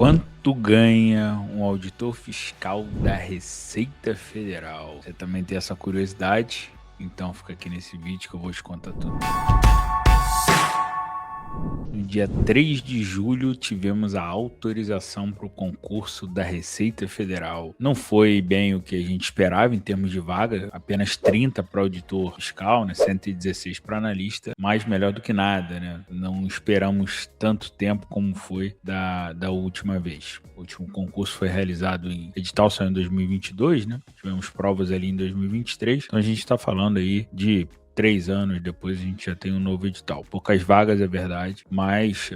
Quanto ganha um auditor fiscal da Receita Federal? Você também tem essa curiosidade? Então fica aqui nesse vídeo que eu vou te contar tudo. No dia 3 de julho, tivemos a autorização para o concurso da Receita Federal. Não foi bem o que a gente esperava em termos de vaga, apenas 30 para auditor fiscal, né? 116 para analista, mas melhor do que nada, né? Não esperamos tanto tempo como foi da última vez. O último concurso foi realizado edital saiu em 2022, né? Tivemos provas ali em 2023, então a gente está falando aí de 3 anos depois a gente já tem um novo edital. Poucas vagas, é verdade, mas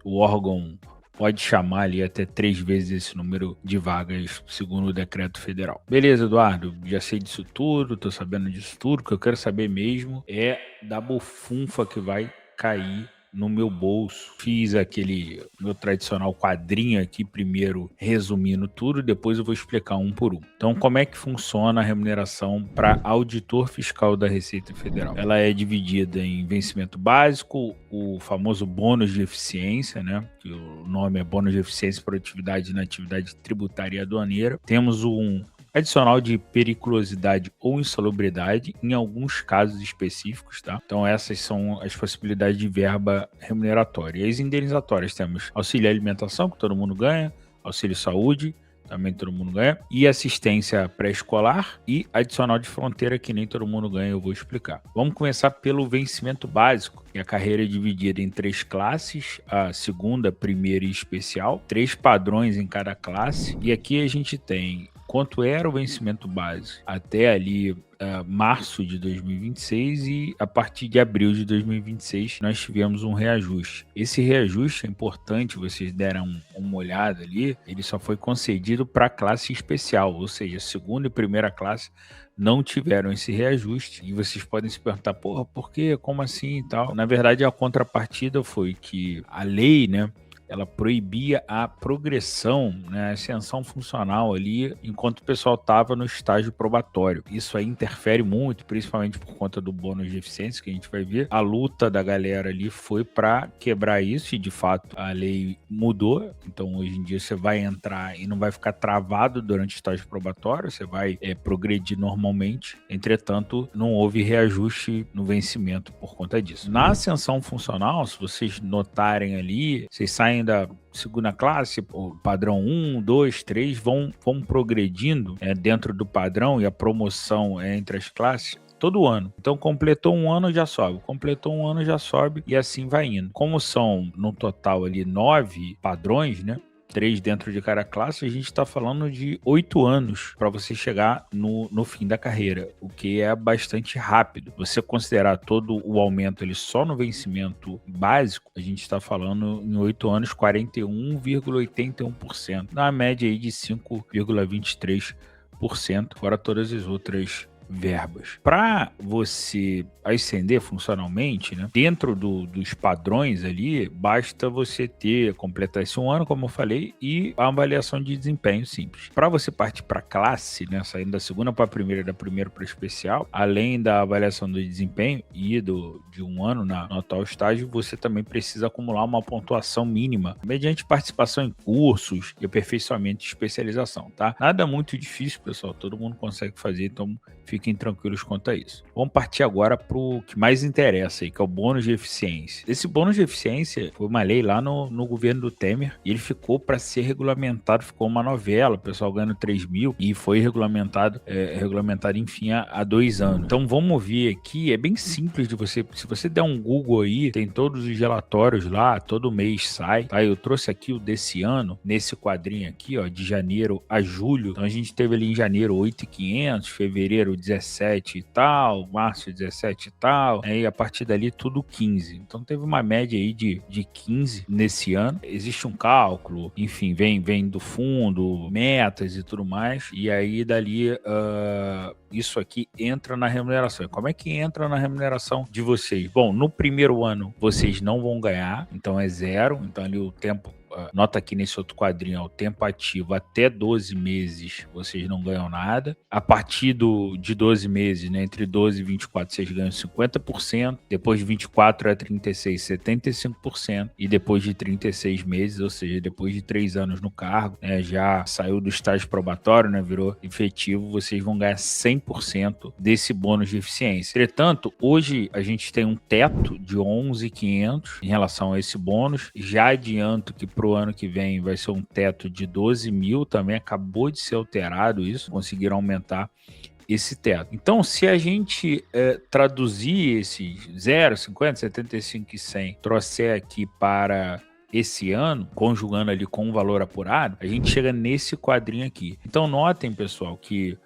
o órgão pode chamar ali até 3 vezes esse número de vagas, segundo o decreto federal. Beleza, Eduardo, já sei disso tudo, tô sabendo disso tudo. O que eu quero saber mesmo é da bufunfa que vai cair no meu bolso. Fiz aquele meu tradicional quadrinho aqui, primeiro resumindo tudo, depois eu vou explicar um por um. Então, como é que funciona a remuneração para auditor fiscal da Receita Federal? Ela é dividida em vencimento básico, o famoso bônus de eficiência, né? Que o nome é bônus de eficiência e produtividade na atividade tributária e aduaneira. Temos um adicional de periculosidade ou insalubridade em alguns casos específicos, tá? Então essas são as possibilidades de verba remuneratória. E as indenizatórias temos auxílio alimentação, que todo mundo ganha, auxílio saúde, também todo mundo ganha, e assistência pré-escolar e adicional de fronteira, que nem todo mundo ganha, eu vou explicar. Vamos começar pelo vencimento básico, que a carreira é dividida em 3 classes, a segunda, primeira e especial, 3 padrões em cada classe, e aqui a gente tem quanto era o vencimento base até ali março de 2026 e a partir de abril de 2026 nós tivemos um reajuste. Esse reajuste é importante, vocês deram uma olhada ali, ele só foi concedido para a classe especial, ou seja, segunda e primeira classe não tiveram esse reajuste. E vocês podem se perguntar, porra, por quê? Como assim e tal? Na verdade, a contrapartida foi que a lei, né, ela proibia a progressão, né, a ascensão funcional ali enquanto o pessoal estava no estágio probatório. Isso aí interfere muito, principalmente por conta do bônus de eficiência que a gente vai ver. A luta da galera ali foi para quebrar isso e, de fato, a lei mudou. Então, hoje em dia, você vai entrar e não vai ficar travado durante o estágio probatório, você vai progredir normalmente. Entretanto, não houve reajuste no vencimento por conta disso. Na ascensão funcional, se vocês notarem ali, vocês saem da segunda classe, o padrão 1, 2, 3, vão progredindo dentro do padrão e a promoção entre as classes todo ano. Então, completou um ano, já sobe. Completou um ano, já sobe e assim vai indo. Como são, no total ali, 9 padrões, né? 3 dentro de cada classe, a gente está falando de 8 anos para você chegar no fim da carreira, o que é bastante rápido. Você considerar todo o aumento ali só no vencimento básico, a gente está falando em 8 anos 41,81%, na média aí de 5,23%, fora todas as outras verbas. Para você ascender funcionalmente, né, dentro dos padrões ali, basta você completar esse um ano, como eu falei, e a avaliação de desempenho simples. Para você partir para classe, né, saindo da segunda para a primeira, da primeira para especial, além da avaliação do desempenho e de um ano no atual estágio, você também precisa acumular uma pontuação mínima, mediante participação em cursos e aperfeiçoamento de especialização, tá? Nada muito difícil, pessoal, todo mundo consegue fazer, então fiquem tranquilos quanto a isso. Vamos partir agora para o que mais interessa aí, que é o bônus de eficiência. Esse bônus de eficiência foi uma lei lá no governo do Temer e ele ficou para ser regulamentado, ficou uma novela, o pessoal ganhando 3 mil e foi regulamentado, enfim, há 2 anos. Então vamos ver aqui, é bem simples de você, se você der um Google aí, tem todos os relatórios lá, todo mês sai, tá? Eu trouxe aqui o desse ano, nesse quadrinho aqui, ó, de janeiro a julho. Então a gente teve ali em janeiro 8.500, fevereiro 17 e tal, março 17 e tal, e a partir dali tudo 15. Então teve uma média aí de 15 nesse ano. Existe um cálculo, enfim, vem do fundo, metas e tudo mais, e aí dali isso aqui entra na remuneração. Como é que entra na remuneração de vocês? Bom, no primeiro ano vocês não vão ganhar, então é 0, então ali o tempo nota aqui nesse outro quadrinho, ó, o tempo ativo até 12 meses vocês não ganham nada. A partir de 12 meses, né, entre 12 e 24, vocês ganham 50%. Depois de 24 a 36, 75%. E depois de 36 meses, ou seja, depois de 3 anos no cargo, né, já saiu do estágio probatório, né, virou efetivo, vocês vão ganhar 100% desse bônus de eficiência. Entretanto, hoje a gente tem um teto de 11.500 em relação a esse bônus. Já adianto que para o ano que vem vai ser um teto de 12 mil, também acabou de ser alterado isso, conseguiram aumentar esse teto. Então, se a gente traduzir esses 0, 50, 75 e 100, trouxer aqui para esse ano, conjugando ali com o valor apurado, a gente chega nesse quadrinho aqui. Então, notem, pessoal, que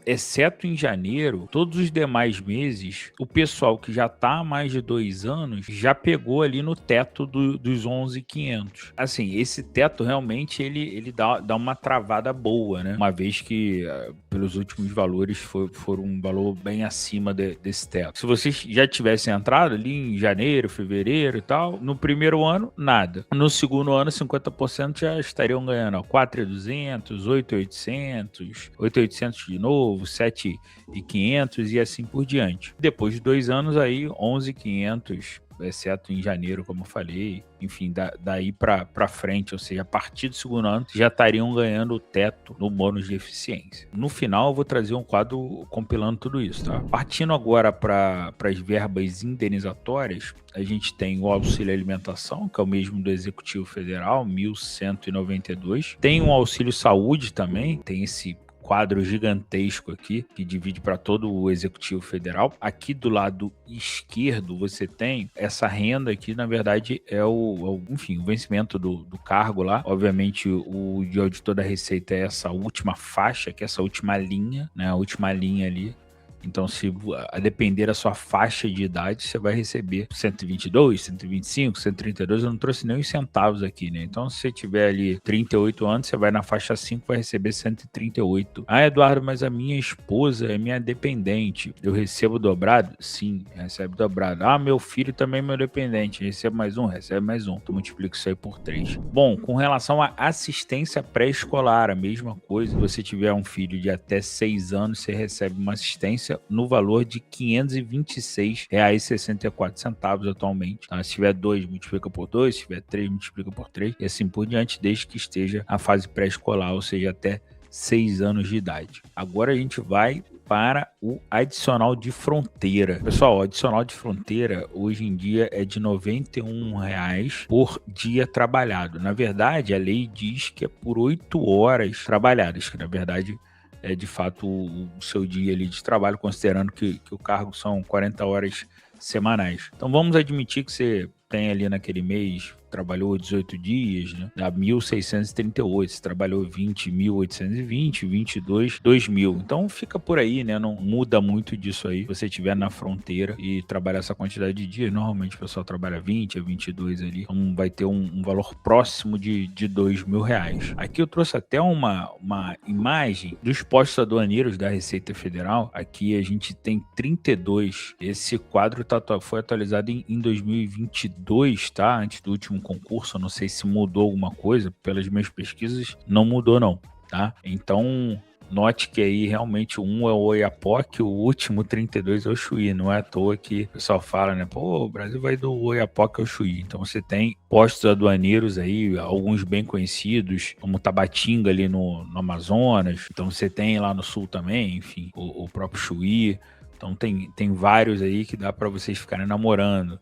exceto em janeiro, todos os demais meses, o pessoal que já está há mais de 2 anos já pegou ali no teto dos 11.500. Assim, esse teto realmente ele dá uma travada boa, né? Uma vez que pelos últimos valores foram um valor bem acima desse teto. Se vocês já tivessem entrado ali em janeiro, fevereiro e tal, no primeiro ano, nada. No segundo ano, 50% já estariam ganhando 4.200, 8.800, 8.800 de novo, 7.500 e assim por diante. Depois de 2 anos aí, 11.500, exceto em janeiro, como eu falei. Enfim, daí para frente, ou seja, a partir do segundo ano, já estariam ganhando o teto no bônus de eficiência. No final, eu vou trazer um quadro compilando tudo isso, tá? Partindo agora para as verbas indenizatórias, a gente tem o auxílio alimentação, que é o mesmo do Executivo Federal, 1.192. Tem o auxílio saúde também, tem esse quadro gigantesco aqui, que divide para todo o Executivo Federal. Aqui do lado esquerdo você tem essa renda aqui, na verdade é o vencimento do cargo lá. Obviamente o de auditor da Receita é essa última faixa, que é essa última linha, né? A última linha ali. Então, se a depender da sua faixa de idade, você vai receber 122, 125, 132. Eu não trouxe nem os centavos aqui, né? Então, se você tiver ali 38 anos, você vai na faixa 5, vai receber 138. Ah, Eduardo, mas a minha esposa é minha dependente. Eu recebo dobrado? Sim, recebe dobrado. Ah, meu filho também é meu dependente. Recebe mais um? Recebe mais um. Então, multiplico isso aí por 3. Bom, com relação à assistência pré-escolar, a mesma coisa. Se você tiver um filho de até 6 anos, você recebe uma assistência no valor de R$ 526,64 atualmente. Tá? Se tiver 2, multiplica por 2, se tiver 3, multiplica por 3 e assim por diante, desde que esteja a fase pré-escolar, ou seja, até 6 anos de idade. Agora a gente vai para o adicional de fronteira. Pessoal, o adicional de fronteira hoje em dia é de R$ 91,00 por dia trabalhado. Na verdade, a lei diz que é por 8 horas trabalhadas, que na verdade é de fato o seu dia ali de trabalho, considerando que o cargo são 40 horas semanais. Então vamos admitir que você tem ali naquele mês, trabalhou 18 dias, né? Dá 1.638. Você trabalhou 20, 1.820, 22, 2.000. Então fica por aí, né? Não muda muito disso aí. Se você estiver na fronteira e trabalhar essa quantidade de dias, normalmente o pessoal trabalha 20 a 22 ali. Então vai ter um valor próximo de R$ 2.000. Aqui eu trouxe até uma imagem dos postos aduaneiros da Receita Federal. Aqui a gente tem 32. Esse quadro foi atualizado em 2022, tá? Antes do último concurso, eu não sei se mudou alguma coisa, pelas minhas pesquisas, não mudou não, tá? Então, note que aí realmente um é o Oiapoque, o último 32 é o Chuí, não é à toa que o pessoal fala, né? Pô, o Brasil vai do Oiapoque ao Chuí. Então você tem postos aduaneiros aí, alguns bem conhecidos, como Tabatinga ali no Amazonas, então você tem lá no sul também, enfim, o próprio Chuí. Então tem vários aí que dá para vocês ficarem namorando.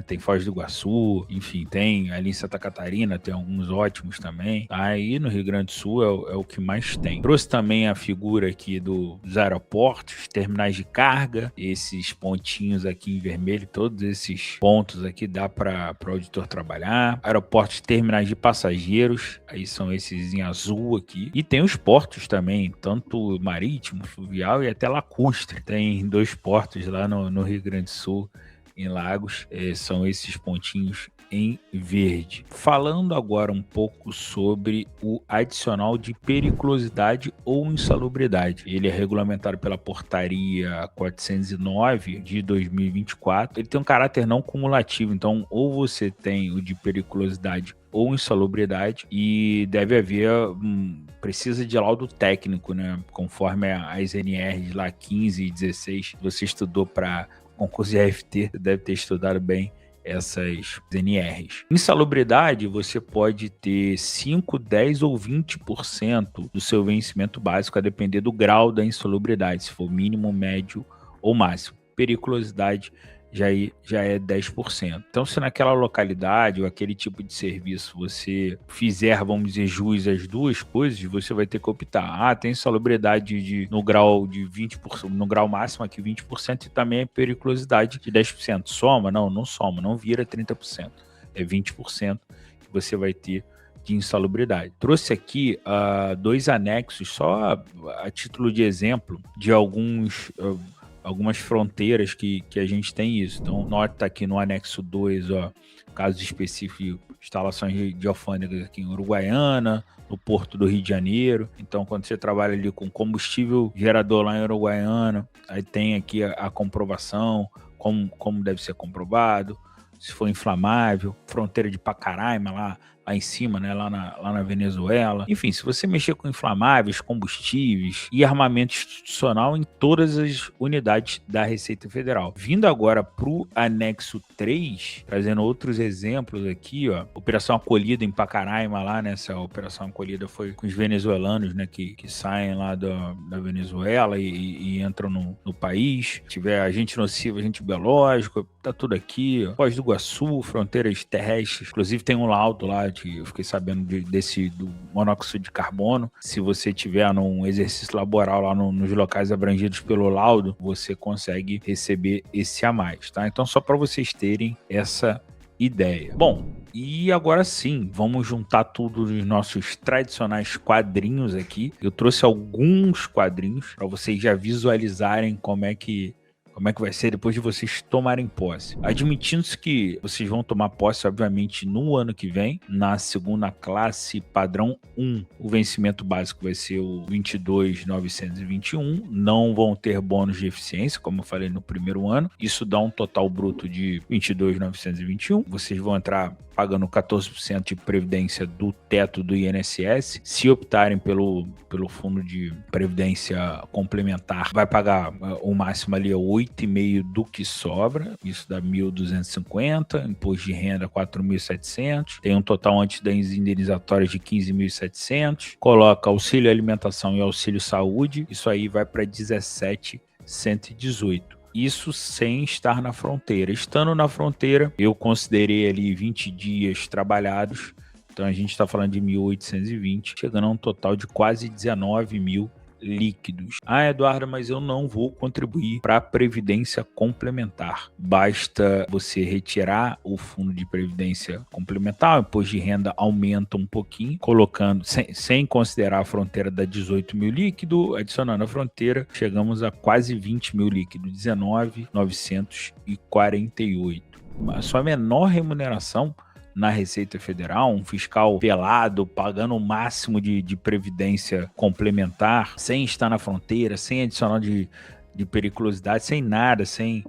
Tem Foz do Iguaçu, enfim, tem ali em Santa Catarina, tem alguns ótimos também. Aí no Rio Grande do Sul é o que mais tem. Trouxe também a figura aqui dos aeroportos, terminais de carga, esses pontinhos aqui em vermelho, todos esses pontos aqui dá para o auditor trabalhar. Aeroportos, terminais de passageiros, aí são esses em azul aqui. E tem os portos também, tanto marítimo, fluvial e até lacustre. Tem 2 portos lá no Rio Grande do Sul, em Lagos, são esses pontinhos em verde. Falando agora um pouco sobre o adicional de periculosidade ou insalubridade. Ele é regulamentado pela portaria 409 de 2024. Ele tem um caráter não cumulativo, então ou você tem o de periculosidade ou insalubridade, e deve haver, precisa de laudo técnico, né? Conforme as NRs lá 15 e 16, você estudou para concurso de RFT, deve ter estudado bem essas NRs. Insalubridade, você pode ter 5, 10 ou 20% do seu vencimento básico, a depender do grau da insalubridade, se for mínimo, médio ou máximo. Periculosidade já é 10%. Então, se naquela localidade ou aquele tipo de serviço você fizer, vamos dizer, jus às duas coisas, você vai ter que optar. Tem insalubridade no grau de 20%, no grau máximo aqui 20%, e também é periculosidade de 10%. Soma? Não soma, não vira 30%. É 20% que você vai ter de insalubridade. Trouxe aqui 2 anexos, só a título de exemplo, de algumas fronteiras que a gente tem isso. Então, nota aqui no anexo 2, casos específicos, instalações de alfândegas aqui em Uruguaiana, no Porto do Rio de Janeiro. Então, quando você trabalha ali com combustível gerador lá em Uruguaiana, aí tem aqui a comprovação, como deve ser comprovado, se for inflamável, fronteira de Pacaraima lá em cima, né, lá na Venezuela. Enfim, se você mexer com inflamáveis, combustíveis e armamento institucional em todas as unidades da Receita Federal. Vindo agora para o anexo 3, trazendo outros exemplos aqui, Operação Acolhida em Pacaraima lá, né, essa Operação Acolhida foi com os venezuelanos, né, que saem lá da Venezuela e entram no país. Tiver agente nocivo, agente biológico, tá tudo aqui. Foz do Iguaçu, fronteiras terrestres. Inclusive tem um laudo lá, eu fiquei sabendo do monóxido de carbono. Se você tiver num exercício laboral lá nos locais abrangidos pelo laudo, você consegue receber esse a mais, tá? Então, só para vocês terem essa ideia. Bom, e agora sim, vamos juntar tudo nos nossos tradicionais quadrinhos aqui. Eu trouxe alguns quadrinhos para vocês já visualizarem como é que vai ser depois de vocês tomarem posse. Admitindo-se que vocês vão tomar posse, obviamente, no ano que vem, na segunda classe padrão 1. O vencimento básico vai ser o 22.921. Não vão ter bônus de eficiência, como eu falei no primeiro ano. Isso dá um total bruto de 22.921. Vocês vão entrar pagando 14% de previdência do teto do INSS. Se optarem pelo fundo de previdência complementar, vai pagar o máximo ali 8,5% do que sobra. Isso dá 1.250, imposto de renda 4.700, tem um total antes das indenizatórias de 15.700, coloca auxílio alimentação e auxílio saúde, isso aí vai para 17.118. Isso sem estar na fronteira. Estando na fronteira, eu considerei ali 20 dias trabalhados. Então a gente está falando de 1.820, chegando a um total de quase 19 mil líquidos. Eduardo, mas eu não vou contribuir para a previdência complementar. Basta você retirar o fundo de previdência complementar, o imposto de renda aumenta um pouquinho, colocando, sem considerar a fronteira da 18 mil líquido, adicionando a fronteira, chegamos a quase 20 mil líquido, 19.948. A sua menor remuneração na Receita Federal, um fiscal pelado, pagando o máximo de previdência complementar, sem estar na fronteira, sem adicional de periculosidade, sem nada, sem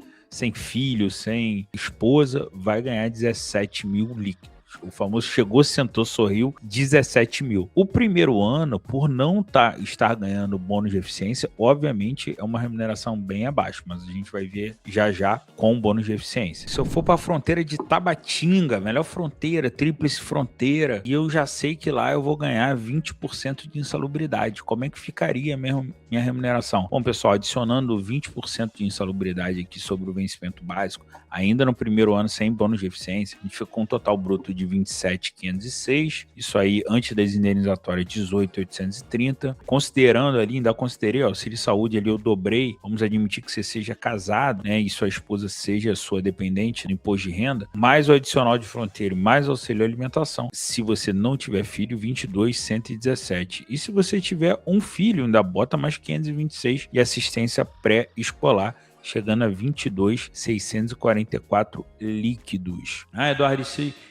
filho, sem esposa, vai ganhar 17 mil líquidos. O famoso chegou, sentou, sorriu, 17 mil. O primeiro ano, por não estar ganhando bônus de eficiência, obviamente é uma remuneração bem abaixo, mas a gente vai ver já com bônus de eficiência. Se eu for para a fronteira de Tabatinga, melhor fronteira, tríplice fronteira, e eu já sei que lá eu vou ganhar 20% de insalubridade, como é que ficaria minha remuneração? Bom, pessoal, adicionando 20% de insalubridade aqui sobre o vencimento básico, ainda no primeiro ano sem bônus de eficiência, a gente ficou com um total bruto de 27.506, isso aí antes das indenizatórias 18.830, considerando ali, ainda considerei auxílio saúde ali, eu dobrei, vamos admitir que você seja casado, né, e sua esposa seja sua dependente do imposto de renda, mais o adicional de fronteira, mais auxílio alimentação, se você não tiver filho, 22.117, e se você tiver um filho, ainda bota mais 526 e assistência pré-escolar, chegando a 22.644 líquidos. Eduardo,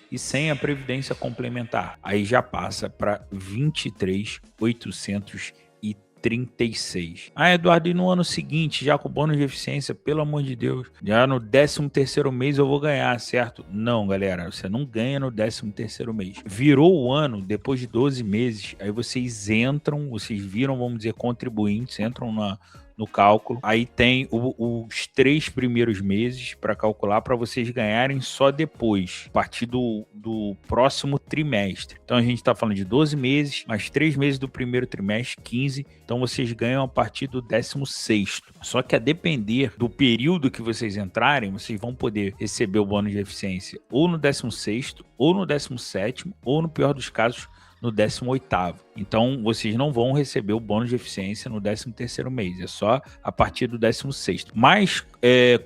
e sem a previdência complementar? Aí já passa para 23.830. 36. Ah, Eduardo, e no ano seguinte, já com bônus de eficiência, pelo amor de Deus, já no 13º mês eu vou ganhar, certo? Não, galera, você não ganha no 13º mês. Virou o ano, depois de 12 meses, aí vocês viram, vamos dizer, contribuintes, entram no cálculo, aí tem os 3 primeiros meses para calcular, para vocês ganharem só depois, a partir do próximo trimestre. Então a gente está falando de 12 meses, mais 3 meses do primeiro trimestre, 15, então vocês ganham a partir do 16º. Só que a depender do período que vocês entrarem, vocês vão poder receber o bônus de eficiência ou no 16º, ou no 17º, ou no pior dos casos, no 18º. Então, vocês não vão receber o bônus de eficiência no 13º mês, é só a partir do 16º. Mas,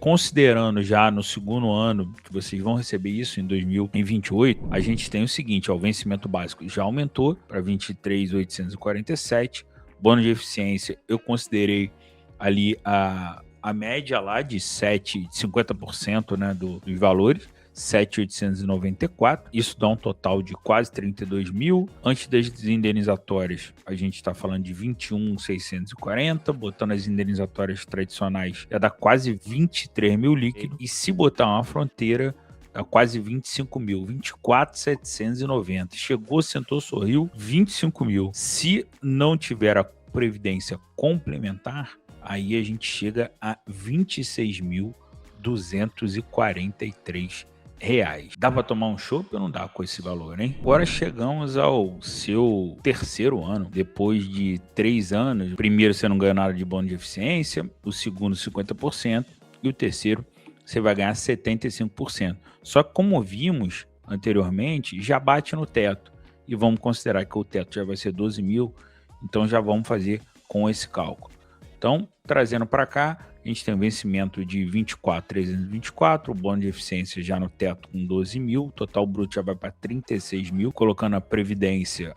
considerando já no segundo ano que vocês vão receber isso em 2028, a gente tem o seguinte, o vencimento básico já aumentou para 23.847, bônus de eficiência eu considerei ali a média lá de 50%, né, dos valores, 7.894, isso dá um total de quase 32 mil. Antes das indenizatórias, a gente está falando de 21.640, botando as indenizatórias tradicionais, já dá quase 23 mil líquido, e se botar uma fronteira, dá quase 25 mil, 24.790. Chegou, sentou, sorriu, 25 mil. Se não tiver a previdência complementar, aí a gente chega a 26.243 reais. Dá para tomar um chopp ou não dá com esse valor, hein? Agora chegamos ao seu 3º ano, depois de 3 anos. O primeiro você não ganhou nada de bônus de eficiência, o segundo 50% e o terceiro você vai ganhar 75%. Só que como vimos anteriormente, já bate no teto. E vamos considerar que o teto já vai ser 12 mil, então já vamos fazer com esse cálculo. Então, trazendo para cá, a gente tem um vencimento de 24.324, o bônus de eficiência já no teto com 12 mil, total bruto já vai para 36 mil, colocando a previdência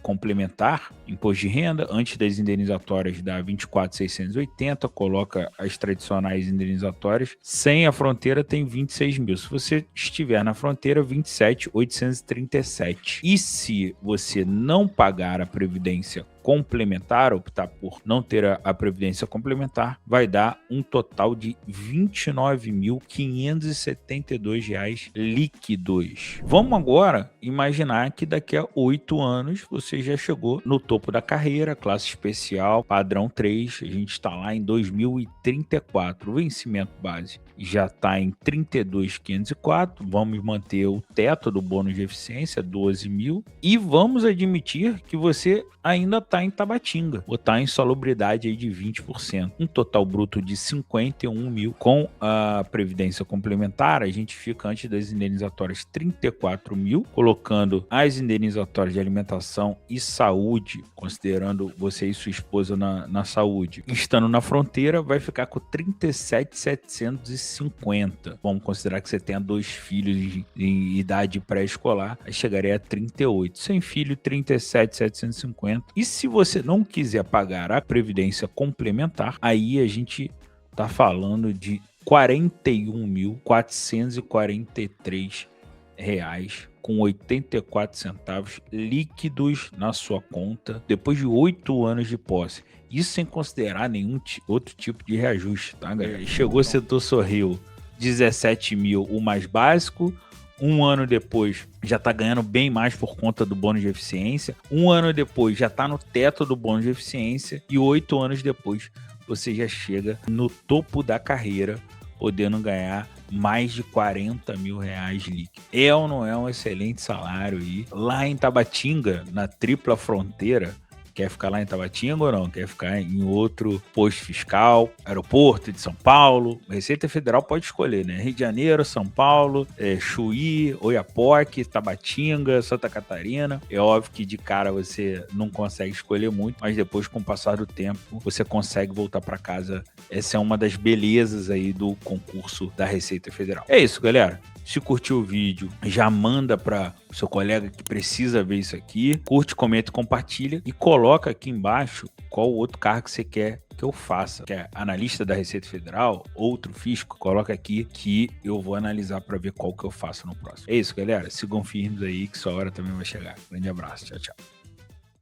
complementar, imposto de renda, antes das indenizatórias dá 24.680, coloca as tradicionais indenizatórias, sem a fronteira tem 26 mil, se você estiver na fronteira, 27.837. E se você não pagar a previdência complementar, optar por não ter a previdência complementar, vai dar um total de R$ 29.572 líquidos. Vamos agora imaginar que daqui a 8 anos você já chegou no topo da carreira, classe especial, padrão 3, a gente está lá em 2034, o vencimento base já está em 32.504, vamos manter o teto do bônus de eficiência, 12 mil, e vamos admitir que você ainda está em Tabatinga, ou está em salubridade aí de 20%, um total bruto de 51 mil, com a previdência complementar, a gente fica antes das indenizatórias 34 mil, colocando as indenizatórias de alimentação e saúde, considerando você e sua esposa na saúde, estando na fronteira, vai ficar com 37.750. Vamos considerar que você tenha 2 filhos em idade pré-escolar, aí chegaria a 38. Sem filho, 37.750. E se você não quiser pagar a previdência complementar, aí a gente tá falando de R$ 41.443 com 84 centavos líquidos na sua conta depois de 8 anos de posse. Isso sem considerar nenhum outro tipo de reajuste, tá, galera? Chegou, sentou, sorriu, 17 mil o mais básico. Um ano depois já tá ganhando bem mais por conta do bônus de eficiência. Um ano depois já tá no teto do bônus de eficiência. E 8 anos depois você já chega no topo da carreira, podendo ganhar mais de 40 mil reais líquido. É ou não é um excelente salário aí? Lá em Tabatinga, na tripla fronteira, quer ficar lá em Tabatinga ou não? Quer ficar em outro posto fiscal, aeroporto de São Paulo? Receita Federal pode escolher, né? Rio de Janeiro, São Paulo, Chuí, Oiapoque, Tabatinga, Santa Catarina. É óbvio que de cara você não consegue escolher muito, mas depois, com o passar do tempo, você consegue voltar para casa. Essa é uma das belezas aí do concurso da Receita Federal. É isso, galera. Se curtiu o vídeo, já manda para o seu colega que precisa ver isso aqui. Curte, comenta e compartilha. E coloca aqui embaixo qual outro cargo que você quer que eu faça. Quer analista da Receita Federal, outro fisco? Coloca aqui que eu vou analisar para ver qual que eu faço no próximo. É isso, galera. Sigam firmes aí que sua hora também vai chegar. Grande abraço. Tchau, tchau.